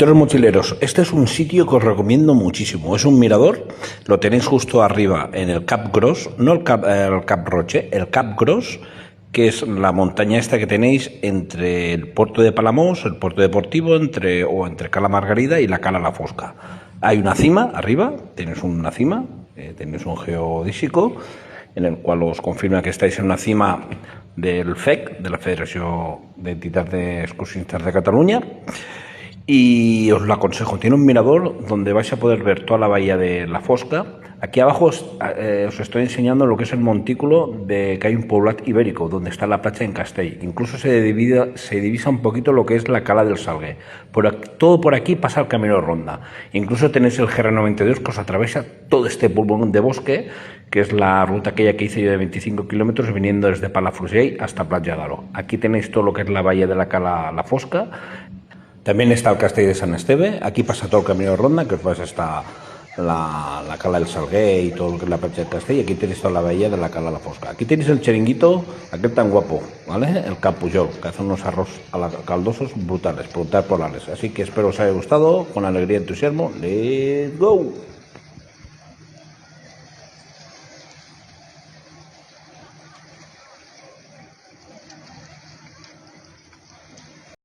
Aventureros mochileros, este es un sitio que os recomiendo muchísimo. Es un mirador, lo tenéis justo arriba en el Cap Gros, no el Cap Roche, el Cap Gros, que es la montaña esta que tenéis entre el puerto de Palamós, el puerto deportivo, entre Cala Margarida y la Cala La Fosca. Hay una cima arriba, tenéis una cima, tenéis un geodésico en el cual os confirma que estáis en una cima del FEC, de la Federación de Entidades Excursionistas de Cataluña. Y os lo aconsejo, tiene un mirador donde vais a poder ver toda la bahía de La Fosca. Aquí abajo os estoy enseñando lo que es el montículo de que hay un poblat ibérico, donde está la playa en Castell. Incluso se divisa un poquito lo que es la Cala del Salguer. Todo por aquí pasa el Camino de Ronda. Incluso tenéis el GR92 que os atraviesa todo este pulmón de bosque, que es la ruta aquella que hice yo de 25 kilómetros viniendo desde Palafrugell hasta Platja d'Aro. Aquí tenéis todo lo que es la bahía de la Cala La Fosca. También está el Castell de San Esteve. Aquí pasa todo el Camino de Ronda, que os vais hasta la Cala del Salguer y todo lo que es la playa del Castell. Y aquí tenéis toda la bahía de la Cala La Fosca. Aquí tenéis el chiringuito, aquel tan guapo, ¿vale? El Cap Pujol, que hace unos arroz caldosos brutales, polares. Así que espero os haya gustado, con alegría y entusiasmo. ¡Let's go!